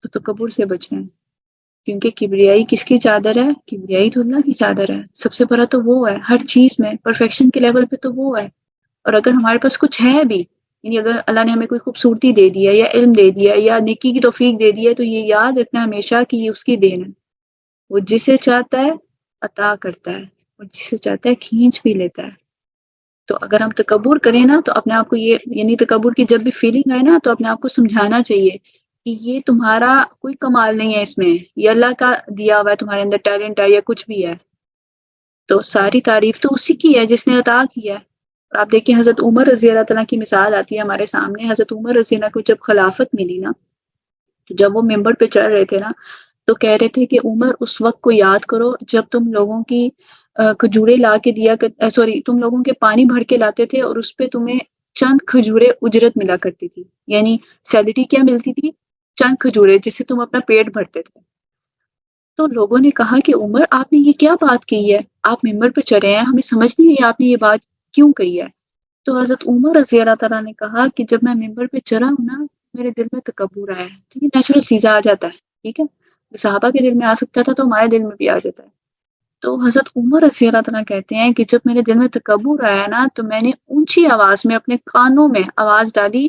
تو تکبر سے بچنا ہے، کیونکہ کبریائی کس کی چادر ہے؟ کبریائی تو اللہ کی چادر ہے، سب سے بڑا تو وہ ہے، ہر چیز میں پرفیکشن کے لیول پہ تو وہ ہے۔ اور اگر ہمارے پاس کچھ ہے بھی، یعنی اگر اللہ نے ہمیں کوئی خوبصورتی دے دیا یا علم دے دیا یا نیکی کی توفیق دے دی ہے، تو یہ یاد رکھنا ہمیشہ کہ یہ اس کی دین ہے، وہ جسے چاہتا ہے عطا کرتا ہے اور جسے چاہتا ہے کھینچ بھی لیتا ہے۔ تو اگر ہم تکبر کریں نا تو اپنے آپ کو یہ، یعنی تکبر کی جب بھی فیلنگ آئے نا تو اپنے آپ کو سمجھانا چاہیے کہ یہ تمہارا کوئی کمال نہیں ہے، اس میں یہ اللہ کا دیا ہوا ہے، تمہارے اندر ٹیلنٹ ہے یا کچھ بھی ہے، تو ساری تعریف تو اسی کی ہے جس نے عطا کیا ہے۔ اور آپ دیکھیں حضرت عمر رضی اللہ تعالیٰ کی مثال آتی ہے ہمارے سامنے۔ حضرت عمر رضی اللہ کو جب خلافت ملی نا، تو جب وہ ممبر پہ چڑھ رہے تھے نا، تو کہہ رہے تھے کہ عمر اس وقت کو یاد کرو جب تم لوگوں کی کھجورے لا کے دیا سوری تم لوگوں کے پانی بھر کے لاتے تھے اور اس پہ تمہیں چند کھجورے اجرت ملا کرتی تھی، یعنی سیلری کیا ملتی تھی؟ چند کھجورے، جس سے تم اپنا پیٹ بھرتے تھے۔ تو لوگوں نے کہا کہ عمر آپ نے یہ کیا بات کہی ہے، آپ ممبر پہ چڑھے ہیں، ہمیں سمجھ نہیں ہے آپ نے یہ بات کیوں کہی ہے۔ تو حضرت عمر رضی اللہ تعالیٰ نے کہا کہ جب میں ممبر پہ چڑھا ہوں نا، میرے دل میں تکبر آیا ہے، تو یہ نیچرل چیزیں آ جاتا ہے، ٹھیک ہے، صحابہ کے دل میں آ سکتا تھا تو ہمارے دل میں بھی آ جاتا ہے۔ تو حضرت عمر رضی اللہ تعالیٰ کہتے ہیں کہ جب میرے دل میں تکبر آیا نا، تو میں نے اونچی آواز میں اپنے کانوں میں آواز ڈالی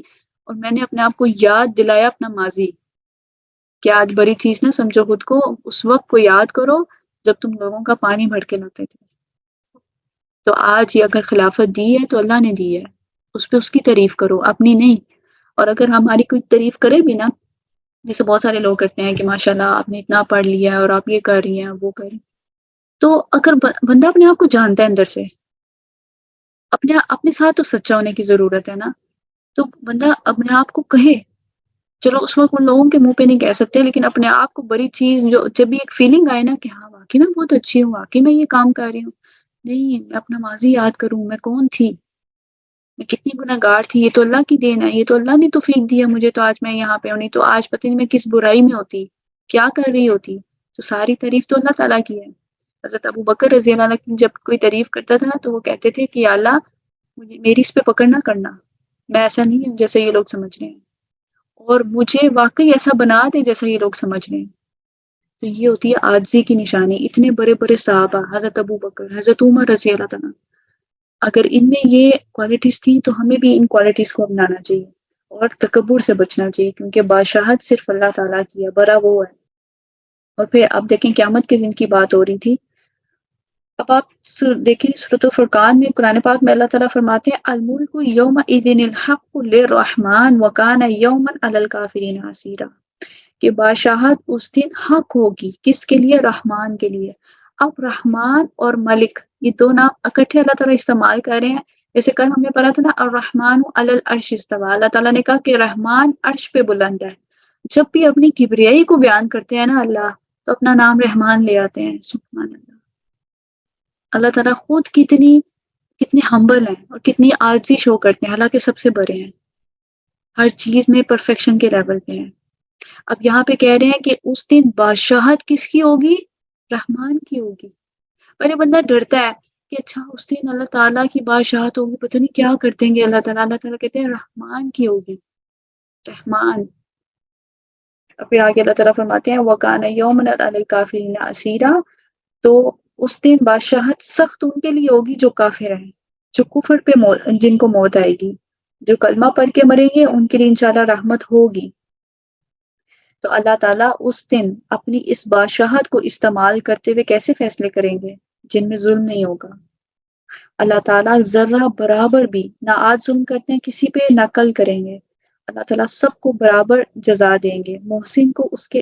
اور میں نے اپنے آپ کو یاد دلایا اپنا ماضی، کہ آج بڑی چیز نہ سمجھو خود کو، اس وقت کو یاد کرو جب تم لوگوں کا پانی بھر کے لاتے تھے۔ تو آج یہ اگر خلافت دی ہے تو اللہ نے دی ہے، اس پہ اس کی تعریف کرو، اپنی نہیں۔ اور اگر ہماری کوئی تعریف کرے بھی نا، جیسے بہت سارے لوگ کرتے ہیں کہ ماشاءاللہ آپ نے اتنا پڑھ لیا ہے اور آپ یہ کر رہی ہیں وہ کر رہی ہیں، تو اگر بندہ اپنے آپ کو جانتا ہے اندر سے، اپنے ساتھ تو سچا ہونے کی ضرورت ہے نا، تو بندہ اپنے آپ کو کہے، چلو اس وقت ان لوگوں کے منہ پہ نہیں کہہ سکتے، لیکن اپنے آپ کو بڑی چیز جو جب بھی ایک فیلنگ آئے نا کہ ہاں واقعی میں بہت اچھی ہوں، واقعی میں یہ کام کر رہی ہوں، نہیں میں اپنا ماضی یاد کروں، میں کون تھی، میں کتنی گناہ گار تھی، یہ تو اللہ کی دین ہے، یہ تو اللہ نے توفیق دیا مجھے، تو آج میں یہاں پہ ہوں، نہیں تو آج پتہ نہیں میں کس برائی میں ہوتی، کیا کر رہی ہوتی۔ تو ساری تعریف تو اللہ تعالیٰ کی ہے۔ حضرت ابو بکر رضی اللہ عنہ کی جب کوئی تعریف کرتا تھا نا تو وہ کہتے تھے کہ یا اللہ مجھے میری اس پہ پکڑ نہ کرنا، میں ایسا نہیں ہوں جیسے یہ لوگ سمجھ رہے ہیں، اور مجھے واقعی ایسا بنا دے جیسا یہ لوگ سمجھ رہے ہیں۔ تو یہ ہوتی ہے عاجزی کی نشانی۔ اتنے بڑے بڑے صحابہ، حضرت ابو بکر، حضرت عمر رضی اللہ تعالیٰ، اگر ان میں یہ کوالٹیز تھیں تو ہمیں بھی ان کوالٹیز کو اپنانا چاہیے اور تکبر سے بچنا چاہیے، کیونکہ بادشاہت صرف اللہ تعالیٰ کی ہے، بڑا وہ ہے۔ اور پھر آپ دیکھیں قیامت کے دن کی بات ہو رہی تھی، اب آپ دیکھیں سورۃ الفرقان میں قرآن پاک میں اللہ تعالیٰ فرماتے ہیں الملک یومئذ الحق للرحمن وکان یوما علی الکافرین عسیرا، کہ بادشاہت اس دن حق ہوگی، کس کے لیے؟ رحمان کے لیے۔ اب رحمان اور ملک یہ دو نام اکٹھے اللہ تعالیٰ استعمال کر رہے ہیں، جیسے کل ہم نے پڑھا تھا نا الرحمن علی العرش استویٰ، اللہ تعالیٰ نے کہا کہ رحمان عرش پہ بلند ہے۔ جب بھی اپنی کبریائی کو بیان کرتے ہیں نا اللہ، تو اپنا نام رحمان لے آتے ہیں، سبحان اللہ۔ اللہ تعالیٰ خود کتنے ہمبل ہیں اور کتنی عاجزی شو کرتے ہیں، حالانکہ سب سے بڑے ہیں، ہر چیز میں پرفیکشن کے لیول پہ ہیں۔ اب یہاں پہ کہہ رہے ہیں کہ اس دن بادشاہت کس کی ہوگی؟ رحمان کی ہوگی۔ اور یہ بندہ ڈرتا ہے کہ اچھا اس دن اللہ تعالیٰ کی بادشاہت ہوگی، پتہ نہیں کیا کر دیں گے اللہ تعالیٰ۔ اللہ تعالیٰ کہتے ہیں رحمان کی ہوگی، رحمان۔ اور پھر آگے اللہ تعالیٰ فرماتے ہیں وَكَانَ يَوْمًا عَلَى الْكَافِرِينَ عَسِيرًا، تو اس دن بادشاہت سخت ان کے لیے ہوگی جو کافر ہیں، جو کفر پہ جن کو موت آئے گی، جو کلمہ پڑھ کے مریں گے ان کے لیے انشاءاللہ رحمت ہوگی۔ تو اللہ تعالیٰ اس دن اپنی اس بادشاہت کو استعمال کرتے ہوئے کیسے فیصلے کریں گے؟ جن میں ظلم نہیں ہوگا۔ اللہ تعالیٰ ذرہ برابر بھی نہ آج ظلم کرتے ہیں کسی پہ نہ کل کریں گے، اللہ تعالیٰ سب کو برابر جزا دیں گے، محسن کو اس کے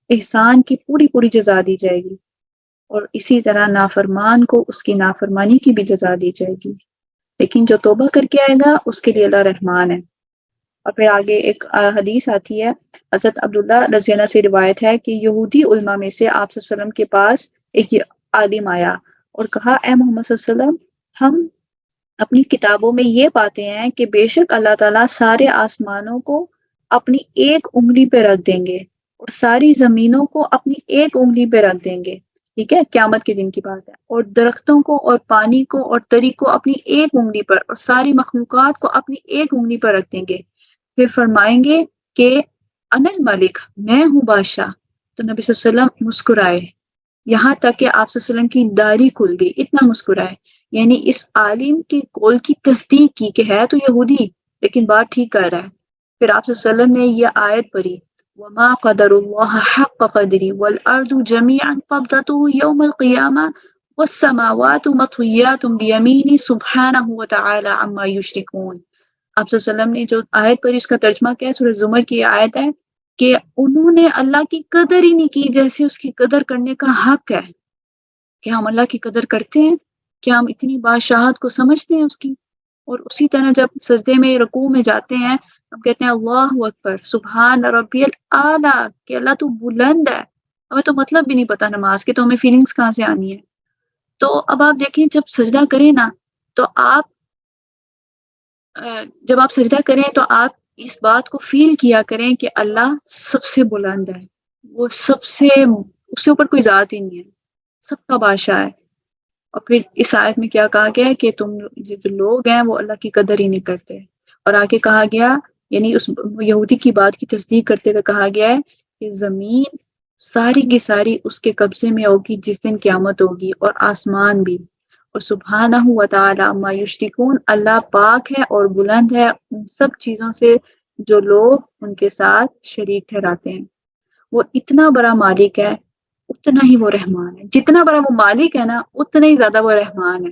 احسان کی پوری پوری جزا دی جائے گی، اور اسی طرح نافرمان کو اس کی نافرمانی کی بھی جزا دی جائے گی، لیکن جو توبہ کر کے آئے گا اس کے لیے اللہ رحمان ہے۔ اور پھر آگے ایک حدیث آتی ہے، حضرت عبداللہ رضی اللہ عنہ سے روایت ہے کہ یہودی علماء میں سے آپ صلی اللہ علیہ وسلم کے پاس ایک عالم آیا اور کہا اے محمد صلی اللہ علیہ وسلم، ہم اپنی کتابوں میں یہ پاتے ہیں کہ بے شک اللہ تعالیٰ سارے آسمانوں کو اپنی ایک انگلی پہ رکھ دیں گے اور ساری زمینوں کو اپنی ایک انگلی پہ رکھ دیں گے، ٹھیک ہے، قیامت کے دن کی بات ہے، اور درختوں کو اور پانی کو اور تری کو اپنی ایک انگلی پر اور ساری مخلوقات کو اپنی ایک انگلی پر رکھ دیں گے، پھر فرمائیں گے کہ انل ملک، میں ہوں بادشاہ. تو نبی صلی اللہ علیہ وسلم مسکرائے، یہاں تک کہ آپ صلی اللہ علیہ وسلم کی داڑھی کھل گئی، اتنا مسکرائے. یعنی اس عالم کے قول کی تصدیق کی کہ ہے تو یہودی لیکن بات ٹھیک کر رہا ہے. پھر آپ صلی اللہ علیہ وسلم نے یہ آیت پڑھی، وما قدر اللہ حق قدری والارض جميعا قبضته يوم القیامہ والسماوات مطویات بیمینہ سبحانہ وتعالی عما یشرکون. آپ صلی اللہ علیہ وسلم نے جو آیت پڑھی اس کا ترجمہ کیا ہے؟ سورہ زمر کی آیت ہے کہ انہوں نے اللہ کی قدر ہی نہیں کی جیسے اس کی قدر کرنے کا حق ہے. کیا ہم اللہ کی قدر کرتے ہیں؟ کیا ہم اتنی بادشاہت کو سمجھتے ہیں اس کی؟ اور اسی طرح جب سجدے میں رکوع میں جاتے ہیں ہم کہتے ہیں اللہ اکبر سبحان ربی الاعلیٰ، کہ اللہ تو بلند ہے. ہمیں تو مطلب بھی نہیں پتا نماز کے، تو ہمیں فیلنگز کہاں سے آنی ہے؟ تو اب آپ دیکھیں جب سجدہ کریں نا تو آپ جب آپ سجدہ کریں تو آپ اس بات کو فیل کیا کریں کہ اللہ سب سے بلند ہے، وہ سب سے، اس سے اوپر کوئی ذات ہی نہیں ہے، سب کا بادشاہ ہے. اور پھر اس آیت میں کیا کہا گیا ہے کہ تم یہ جو لوگ ہیں وہ اللہ کی قدر ہی نہیں کرتے. اور آگے کہا گیا، یعنی اس یہودی کی بات کی تصدیق کرتے ہوئے کہا گیا ہے کہ زمین ساری کی ساری اس کے قبضے میں ہوگی جس دن قیامت ہوگی، اور آسمان بھی. اور سبحانہ و تعالی عما یشرکون، اللہ پاک ہے اور بلند ہے ان سب چیزوں سے جو لوگ ان کے ساتھ شریک ٹھہراتے ہیں. وہ اتنا بڑا مالک ہے اتنا ہی وہ رحمان ہے، جتنا بڑا وہ مالک ہے نا اتنا ہی زیادہ وہ رحمان ہے.